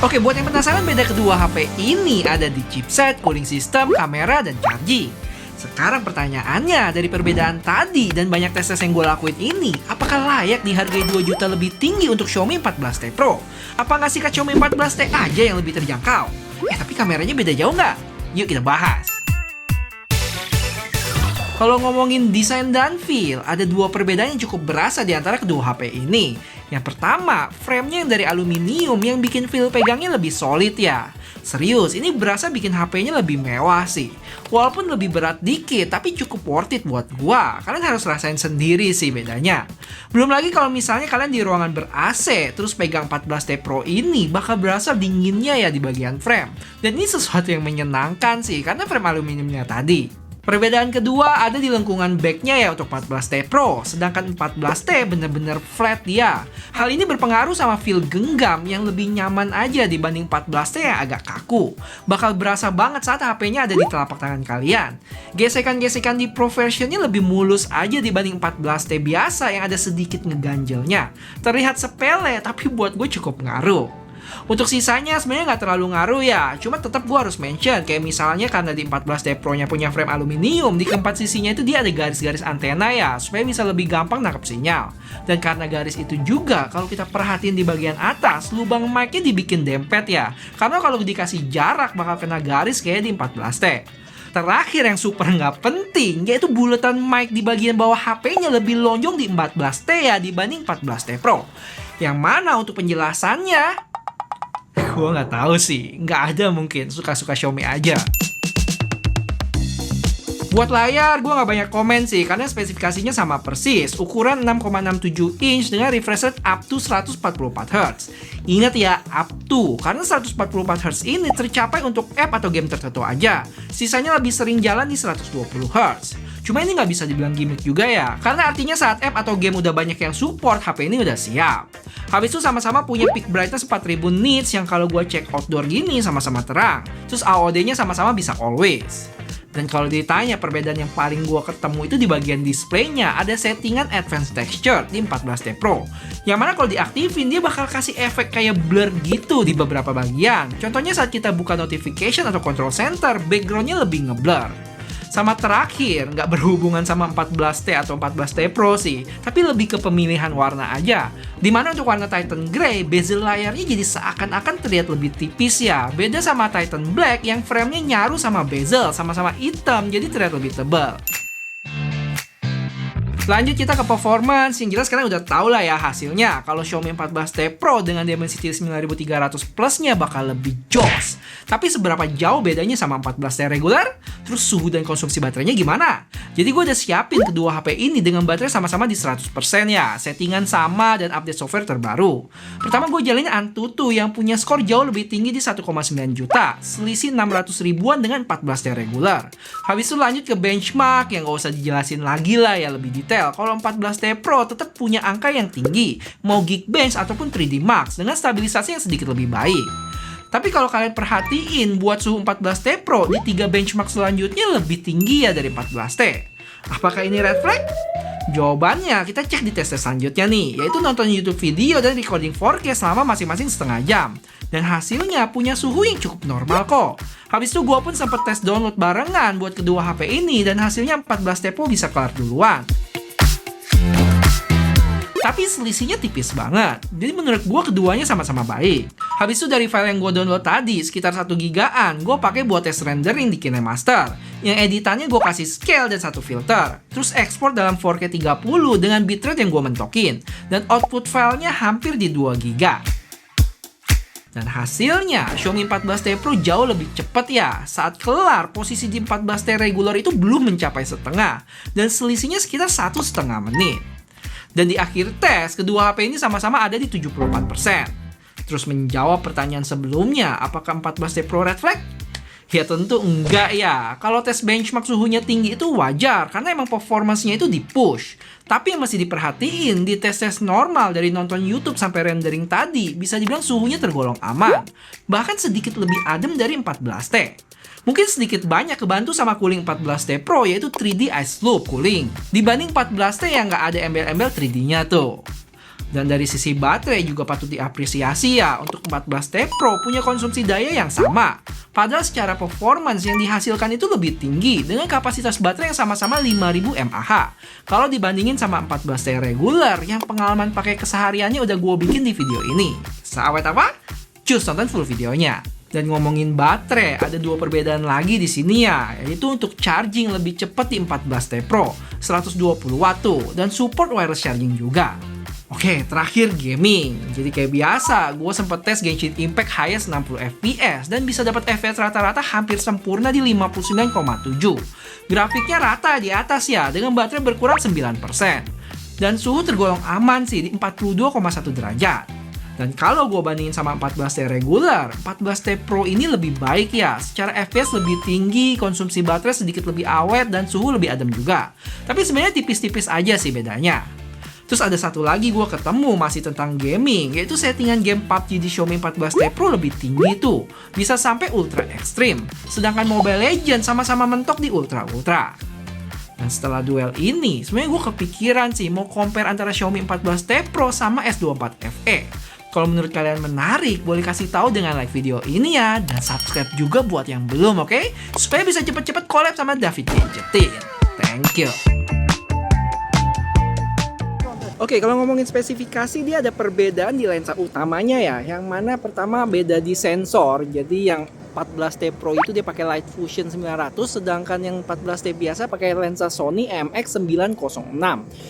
Oke, buat yang penasaran beda kedua HP ini ada di chipset, cooling system, kamera, dan charging. Sekarang pertanyaannya, dari perbedaan tadi dan banyak tes-tes yang gue lakuin ini, apakah layak dihargai 2 juta lebih tinggi untuk Xiaomi 14T Pro? Apa nggak sikat Xiaomi 14T aja yang lebih terjangkau? Tapi kameranya beda jauh nggak? Yuk kita bahas. Kalau ngomongin desain dan feel, ada dua perbedaan yang cukup berasa di antara kedua HP ini. Yang pertama, frame-nya yang dari aluminium yang bikin feel pegangnya lebih solid ya. Serius, ini berasa bikin HP-nya lebih mewah sih. Walaupun lebih berat dikit, tapi cukup worth it buat gua. Kalian harus rasain sendiri sih bedanya. Belum lagi kalau misalnya kalian di ruangan ber-AC, terus pegang 14T Pro ini, bakal berasa dinginnya ya di bagian frame. Dan ini sesuatu yang menyenangkan sih, karena frame aluminiumnya tadi. Perbedaan kedua ada di lengkungan backnya ya untuk 14T Pro, sedangkan 14T bener-bener flat dia. Hal ini berpengaruh sama feel genggam yang lebih nyaman aja dibanding 14T yang agak kaku. Bakal berasa banget saat HP-nya ada di telapak tangan kalian. Gesekan-gesekan di Pro versionnya lebih mulus aja dibanding 14T biasa yang ada sedikit ngeganjelnya. Terlihat sepele tapi buat gue cukup ngaruh. Untuk sisanya sebenarnya nggak terlalu ngaruh ya, cuma tetap gue harus mention kayak misalnya karena di 14T Pro-nya punya frame aluminium, di keempat sisinya itu dia ada garis-garis antena ya, supaya bisa lebih gampang nangkep sinyal. Dan karena garis itu juga, kalau kita perhatiin di bagian atas, lubang mic-nya dibikin dempet ya, karena kalau dikasih jarak bakal kena garis kayak di 14T. Terakhir yang super nggak penting, yaitu buletan mic di bagian bawah HP-nya lebih lonjong di 14T ya dibanding 14T Pro. Yang mana untuk penjelasannya? Gue nggak tahu sih, nggak ada mungkin, suka-suka Xiaomi aja. Buat layar, gue nggak banyak komen sih, karena spesifikasinya sama persis, ukuran 6,67 inch dengan refresh rate up to 144Hz. Ingat ya, up to, karena 144Hz ini tercapai untuk app atau game tertentu aja. Sisanya lebih sering jalan di 120Hz. Cuma ini nggak bisa dibilang gimmick juga ya, karena artinya saat app atau game udah banyak yang support, HP ini udah siap. Habis itu sama-sama punya peak brightness 4000 nits yang kalau gue cek outdoor gini sama-sama terang. Terus AOD-nya sama-sama bisa always. Dan kalau ditanya perbedaan yang paling gue ketemu itu di bagian displaynya, ada settingan advanced texture di 14T Pro. Yang mana kalau diaktifin dia bakal kasih efek kayak blur gitu di beberapa bagian. Contohnya saat kita buka notification atau control center, backgroundnya lebih ngeblur. Sama terakhir, nggak berhubungan sama 14T atau 14T Pro sih, tapi lebih ke pemilihan warna aja. Dimana untuk warna Titan Grey, bezel layarnya jadi seakan-akan terlihat lebih tipis ya. Beda sama Titan Black yang framenya nyaru sama bezel, sama-sama hitam, jadi terlihat lebih tebal. Lanjut kita ke performance, yang jelas kalian udah tau lah ya hasilnya. Kalau Xiaomi 14T Pro dengan Dimensity 9300 Plus-nya bakal lebih jos. Tapi seberapa jauh bedanya sama 14T regular? Terus suhu dan konsumsi baterainya gimana? Jadi gue udah siapin kedua HP ini dengan baterai sama-sama di 100% ya. Settingan sama dan update software terbaru. Pertama gue jalanin Antutu yang punya skor jauh lebih tinggi di 1,9 juta. Selisih 600 ribuan dengan 14T regular. Habis itu lanjut ke benchmark yang gak usah dijelasin lagi lah ya, lebih detail. Kalau 14T Pro tetap punya angka yang tinggi, mau Geekbench ataupun 3D Max dengan stabilisasi yang sedikit lebih baik. Tapi kalau kalian perhatiin, buat suhu 14T Pro di 3 benchmark selanjutnya lebih tinggi ya dari 14T. Apakah ini red flag? Jawabannya kita cek di tes selanjutnya nih, yaitu nonton YouTube video dan recording 4K selama masing-masing setengah jam. Dan hasilnya punya suhu yang cukup normal kok. Habis itu gue pun sempat tes download barengan buat kedua HP ini dan hasilnya 14T Pro bisa kelar duluan. Tapi selisihnya tipis banget. Jadi menurut gue keduanya sama-sama baik. Habis itu dari file yang gue download tadi, sekitar 1 gigaan, gue pakai buat tes rendering di KineMaster. Yang editannya gue kasih scale dan 1 filter. Terus ekspor dalam 4K 30 dengan bitrate yang gue mentokin. Dan output filenya hampir di 2 giga. Dan hasilnya, Xiaomi 14T Pro jauh lebih cepat ya. Saat kelar, posisi di 14T regular itu belum mencapai setengah. Dan selisihnya sekitar 1,5 menit. Dan di akhir tes, kedua HP ini sama-sama ada di 74%. Terus menjawab pertanyaan sebelumnya, apakah 14T Pro red flag? Ya tentu enggak ya. Kalau tes benchmark suhunya tinggi itu wajar, karena emang performance-nya itu di-push. Tapi yang mesti diperhatiin, di tes-tes normal dari nonton YouTube sampai rendering tadi, bisa dibilang suhunya tergolong aman. Bahkan sedikit lebih adem dari 14T. Mungkin sedikit banyak kebantu sama cooling 14T Pro, yaitu 3D Ice Loop cooling, dibanding 14T yang nggak ada embel-embel 3D-nya tuh. Dan dari sisi baterai juga patut diapresiasi ya, untuk 14T Pro punya konsumsi daya yang sama. Padahal secara performance yang dihasilkan itu lebih tinggi dengan kapasitas baterai yang sama-sama 5000 mAh. Kalau dibandingin sama 14T regular yang pengalaman pakai kesehariannya udah gue bikin di video ini. Seawet apa? Cus tonton full videonya. Dan ngomongin baterai, ada dua perbedaan lagi di sini ya, yaitu untuk charging lebih cepat di 14T Pro, 120 Watt dan support wireless charging juga. Oke, terakhir gaming. Jadi kayak biasa, gue sempet tes Genshin Impact highest 60 FPS dan bisa dapat FPS rata-rata hampir sempurna di 59,7. Grafiknya rata di atas ya, dengan baterai berkurang 9%. Dan suhu tergolong aman sih di 42,1 derajat. Dan kalau gue bandingin sama 14T regular, 14T Pro ini lebih baik ya. Secara FPS lebih tinggi, konsumsi baterai sedikit lebih awet, dan suhu lebih adem juga. Tapi sebenarnya tipis-tipis aja sih bedanya. Terus ada satu lagi gue ketemu masih tentang gaming, yaitu settingan game PUBG di Xiaomi 14T Pro lebih tinggi tuh. Bisa sampai ultra ekstrim. Sedangkan Mobile Legends sama-sama mentok di ultra-ultra. Dan setelah duel ini, sebenarnya gue kepikiran sih mau compare antara Xiaomi 14T Pro sama S24 FE. Kalau menurut kalian menarik, boleh kasih tahu dengan like video ini ya. Dan subscribe juga buat yang belum, oke? Supaya bisa cepet-cepet collab sama David Gadgetin. Thank you. Oke, kalau ngomongin spesifikasi, dia ada perbedaan di lensa utamanya ya. Yang mana pertama beda di sensor. Jadi yang 14T Pro itu dia pakai Light Fusion 900, sedangkan yang 14T biasa pakai lensa Sony MX906.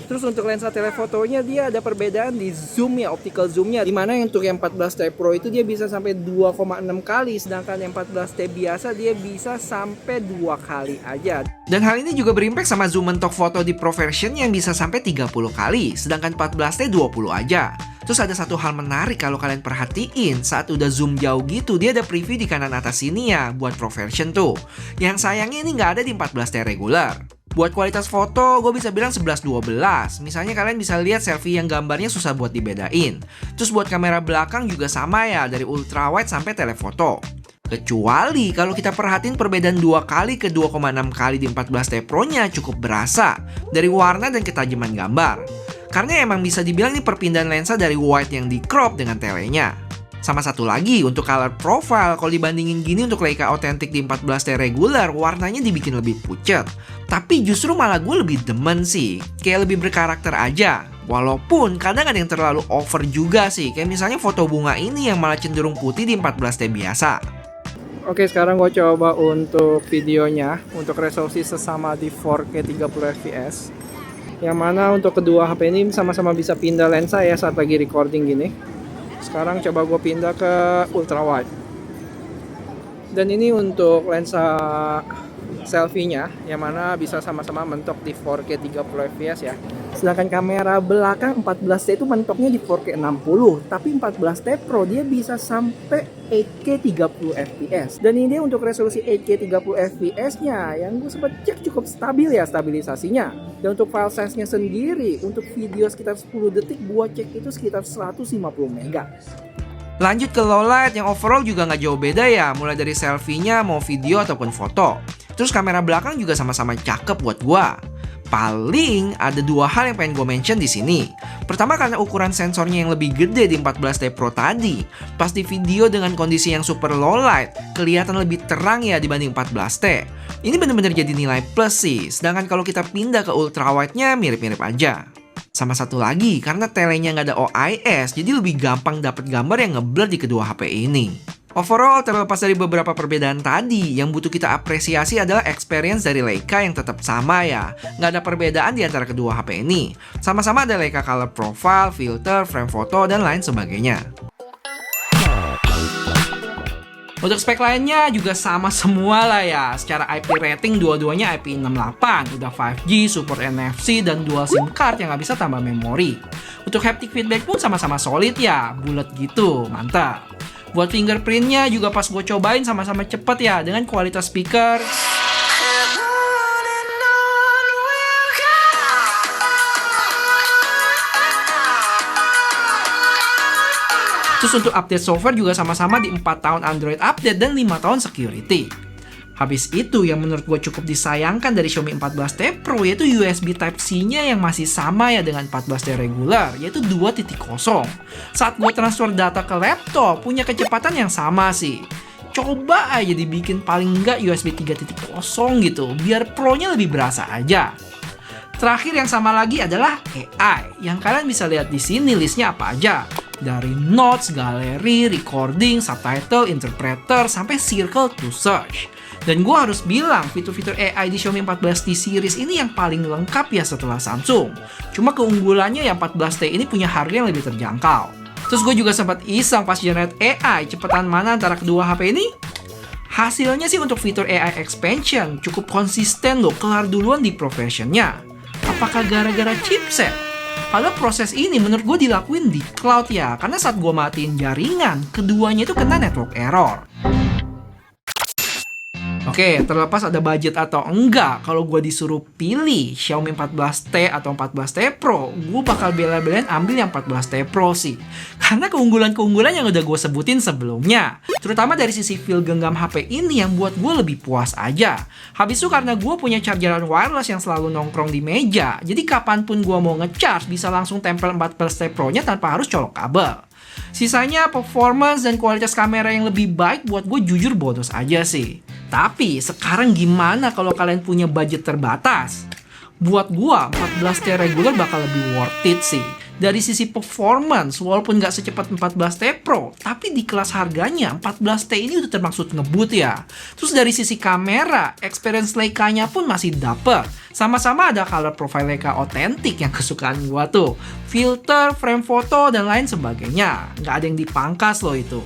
Terus untuk lensa telefotonya dia ada perbedaan di zoom ya, optical zoomnya. Dimana untuk yang 14T Pro itu dia bisa sampai 2,6 kali, sedangkan yang 14T biasa dia bisa sampai 2 kali aja. Dan hal ini juga berimpact sama zoom mentok foto di Pro version yang bisa sampai 30 kali, sedangkan 14T 20 aja. Terus ada satu hal menarik kalau kalian perhatiin, saat udah zoom jauh gitu, dia ada preview di kanan atas sini ya, buat Pro version tuh. Yang sayangnya ini nggak ada di 14T regular. Buat kualitas foto, gue bisa bilang 11-12. Misalnya kalian bisa lihat selfie yang gambarnya susah buat dibedain. Terus buat kamera belakang juga sama ya, dari ultrawide sampai telefoto. Kecuali kalau kita perhatiin perbedaan 2 kali ke 2,6 kali di 14T Pro-nya cukup berasa dari warna dan ketajaman gambar. Karena emang bisa dibilang ini perpindahan lensa dari wide yang di crop dengan telenya. Sama satu lagi untuk color profile, kalau dibandingin gini untuk Leica Authentic di 14T regular, warnanya dibikin lebih pucat. Tapi justru malah gue lebih demen sih, kayak lebih berkarakter aja. Walaupun kadang ada yang terlalu over juga sih, kayak misalnya foto bunga ini yang malah cenderung putih di 14T biasa. Oke, sekarang gue coba untuk videonya, untuk resolusi sesama di 4K 30 fps. Yang mana untuk kedua HP ini sama-sama bisa pindah lensa ya saat lagi recording gini. Sekarang coba gue pindah ke ultra wide. Dan ini untuk lensa selfie-nya, yang mana bisa sama-sama mentok di 4K 30 fps ya. Sedangkan kamera belakang 14T itu mentoknya di 4K 60, tapi 14T Pro dia bisa sampai 8K 30 fps. Dan ini dia untuk resolusi 8K 30 fps-nya yang gue sempat cek cukup stabil ya stabilisasinya. Dan untuk file size-nya sendiri, untuk video sekitar 10 detik gue cek itu sekitar 150 MB. Lanjut ke low light yang overall juga nggak jauh beda ya, mulai dari selfie-nya mau video ataupun foto. Terus kamera belakang juga sama-sama cakep buat gua. Paling ada dua hal yang pengen gue mention di sini. Pertama karena ukuran sensornya yang lebih gede di 14T Pro tadi. Pas di video dengan kondisi yang super low light, kelihatan lebih terang ya dibanding 14T. Ini bener-bener jadi nilai plus sih. Sedangkan kalau kita pindah ke ultrawide-nya mirip-mirip aja. Sama satu lagi, karena telenya nggak ada OIS, jadi lebih gampang dapet gambar yang ngeblur di kedua HP ini. Overall, terlepas dari beberapa perbedaan tadi, yang butuh kita apresiasi adalah experience dari Leica yang tetap sama ya. Nggak ada perbedaan di antara kedua HP ini. Sama-sama ada Leica Color Profile, filter, frame foto, dan lain sebagainya. Untuk spek lainnya juga sama semua lah ya. Secara IP rating dua-duanya IP68, udah 5G, support NFC, dan dual SIM card yang nggak bisa tambah memori. Untuk haptic feedback pun sama-sama solid ya, bulat gitu, mantap. Buat fingerprintnya juga pas gue cobain sama-sama cepet ya, dengan kualitas speaker. Terus untuk update software juga sama-sama di 4 tahun Android update dan 5 tahun security. Habis itu yang menurut gue cukup disayangkan dari Xiaomi 14T Pro yaitu USB Type-C-nya yang masih sama ya dengan 14T regular, yaitu 2.0. Saat gue transfer data ke laptop, punya kecepatan yang sama sih. Coba aja dibikin paling nggak USB 3.0 gitu, biar Pro-nya lebih berasa aja. Terakhir yang sama lagi adalah AI, yang kalian bisa lihat di sini listnya apa aja. Dari notes, galeri, recording, subtitle, interpreter, sampai circle to search. Dan gue harus bilang, fitur-fitur AI di Xiaomi 14T series ini yang paling lengkap ya setelah Samsung. Cuma keunggulannya yang 14T ini punya harga yang lebih terjangkau. Terus gue juga sempat iseng pas generate AI, cepetan mana antara kedua HP ini? Hasilnya sih untuk fitur AI expansion cukup konsisten loh, kelar duluan di professionnya. Apakah gara-gara chipset? Padahal proses ini menurut gue dilakuin di cloud ya, karena saat gue matiin jaringan, keduanya itu kena network error. Oke, terlepas ada budget atau enggak, kalau gue disuruh pilih Xiaomi 14T atau 14T Pro, gue bakal bela-belain ambil yang 14T Pro sih. Karena keunggulan-keunggulan yang udah gue sebutin sebelumnya. Terutama dari sisi feel genggam HP ini yang buat gue lebih puas aja. Habis itu karena gue punya chargeran wireless yang selalu nongkrong di meja, jadi kapanpun gue mau ngecharge bisa langsung tempel 14T Pro-nya tanpa harus colok kabel. Sisanya performance dan kualitas kamera yang lebih baik buat gue jujur bodos aja sih. Tapi sekarang gimana kalau kalian punya budget terbatas? Buat gue 14T regular bakal lebih worth it sih. Dari sisi performance, walaupun nggak secepat 14T Pro, tapi di kelas harganya 14T ini udah termaksud ngebut ya. Terus dari sisi kamera, experience Leica-nya pun masih dapet. Sama-sama ada color profile Leica otentik yang kesukaan gua tuh. Filter, frame foto, dan lain sebagainya. Nggak ada yang dipangkas loh itu.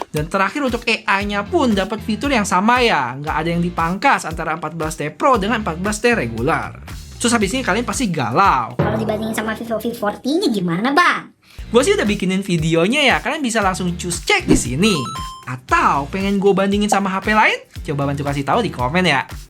Dan terakhir untuk AI-nya pun dapat fitur yang sama ya. Nggak ada yang dipangkas antara 14T Pro dengan 14T regular. Terus habis ini kalian pasti galau. Kalau dibandingin sama Vivo V40-nya gimana, Bang? Gue sih udah bikinin videonya ya, kalian bisa langsung cus cek di sini. Atau pengen gue bandingin sama HP lain? Coba bantu kasih tahu di komen ya.